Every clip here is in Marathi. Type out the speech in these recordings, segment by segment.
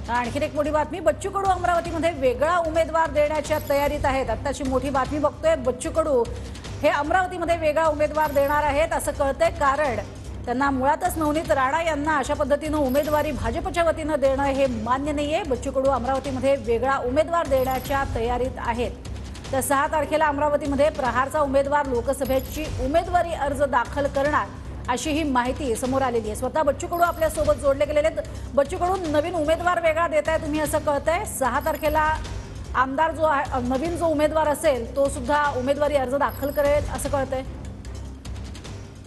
आणखीन एक मोठी बातमी, बच्चू कडू अमरावतीमध्ये वेगळा उमेदवार देण्याच्या तयारीत आहेत। आत्ताची मोठी बातमी बघतोय, बच्चू कडू हे अमरावतीमध्ये वेगळा उमेदवार देणार आहेत असं कळतंय, कारण त्यांना मुळातच नवनीत राणा यांना अशा पद्धतीने उमेदवारी भाजपच्या वतीने देणं हे मान्य नाहीये। बच्चू कडू अमरावतीमध्ये वेगळा उमेदवार देण्याच्या तयारीत आहेत। तर 6 तारखेला अमरावतीमध्ये प्रहारचा उमेदवार लोकसभेची उमेदवारी अर्ज दाखल करणार अशी ही माहिती समोर आलेली आहे। स्वतः बच्चू कडू आपल्या सोबत जोडले गेलेले आहेत। बच्चू कडू नवीन उमेदवार वेगळा देताय तुम्ही असं कळतंय। 6 तारखेला आमदार जो नवीन जो उमेदवार असेल तो सुद्धा उमेदवारी अर्ज दाखल करेल असं कळतंय।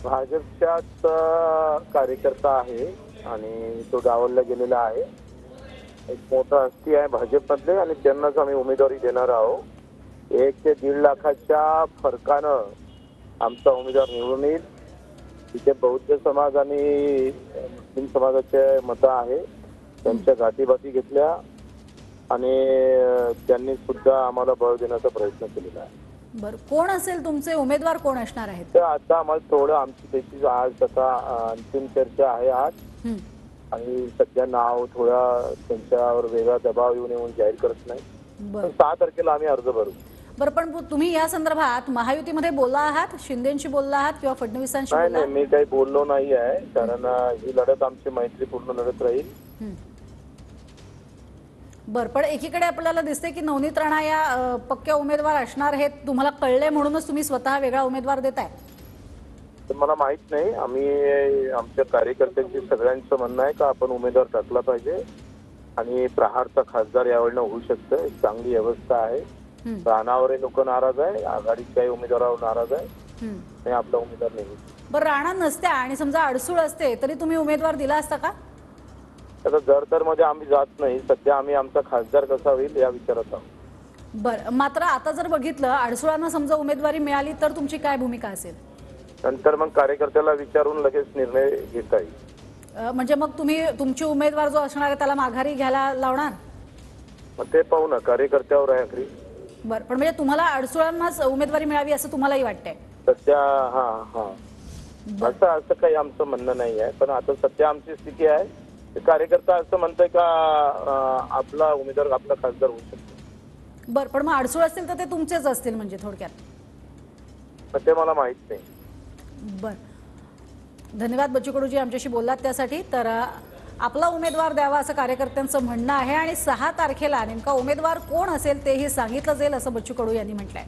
भाजपच्याच कार्यकर्ता आहे आणि तो डावलला गेलेला आहे। एक मोठा हस्ती आहे भाजपमधले आणि त्यांनाच आम्ही उमेदवारी देणार आहोत। 1 ते 1.5 लाखाच्या फरकानं आमचा उमेदवार निवडून येईल। तिथे बौद्ध समाज आणि मुस्लिम समाजाचे मतं आहे, त्यांच्या गाठीबाटी घेतल्या आणि त्यांनी सुद्धा आम्हाला बळ देण्याचा प्रयत्न केलेला आहे। बरं, कोण असेल तुमचे उमेदवार, कोण असणार आहेत? तर आता आम्हाला थोडं आमची त्याची आज आता अंतिम चर्चा आहे आज आणि सध्या नाव थोडा त्यांच्यावर वेगळा दबाव येऊन जाहीर करत नाही। 6 तारखेला आम्ही अर्ज भरू। बरं, पण तुम्ही या संदर्भात महायुतीमध्ये बोलला आहात, शिंदेंशी बोलला आहात किंवा फडणवीसांशी बोलला? नाही, मी काही बोललो नाही आहे, कारण ही लढत आमची मैत्रीपूर्ण लढत राहील। बरं, पण एकीकडे आपल्याला दिसते की नवनीत राणा या पक्क्या उमेदवार असणार आहेत, तुम्हाला कळले म्हणूनच तुम्ही स्वतः वेगळा उमेदवार देताय? तर मला माहित नाही, आम्ही आमच्या कार्यकर्त्यांची सगळ्यांचं म्हणणं आहे का आपण उमेदवार टाकला पाहिजे आणि प्रहारचा खासदार यावेळेला होऊ शकतं। एक चांगली व्यवस्था आहे। राणावरही लोक नाराज आहे, आघाडीच्या उमेदवारावर नाराज आहे आणि आपला उमेदवार नाही। बरं, राणा नसत्या आणि समजा अडसूळ असते तरी तुम्ही उमेदवार दिला असता का? आता जर मध्ये आम्ही जात नाही, सध्या आम्ही आमचा खासदार कसा होईल या विचारात आहोत। बरं, मात्र आता जर बघितलं अडसूळांना समजा उमेदवारी मिळाली तर तुमची काय भूमिका असेल? नंतर मग कार्यकर्त्याला विचारून लगेच निर्णय घेता येईल। म्हणजे मग तुम्ही तुमची उमेदवार जो असणार आहे त्याला माघारी घ्यायला लावणार? मग ते पाहू ना, कार्यकर्त्यावर आहे आखरी। बरं, पण म्हणजे तुम्हाला अडसूळांनाच उमेदवारी मिळावी असं तुम्हालाही वाटतंय? सध्या असं काही आमचं म्हणणं नाही आहे, पण आता सध्या आमची स्थिती आहे, कार्यकर्ता असं म्हणतोय का आपला उमेदवार आपला खासदार होऊ शकतो। बरं, पण मग अडसूळ असतील तर ते तुमचेच असतील म्हणजे थोडक्यात? ते मला माहित नाही। बरं, धन्यवाद बच्चू कडूजी आमच्याशी बोललात त्यासाठी। तर आपला उमेदवार द्यावा असं कार्यकर्त्यांचं म्हणणं आहे आणि 6 तारखेला नेमका उमेदवार कोण असेल तेही सांगितलं जाईल असं बच्चू कडू यांनी म्हटलंय।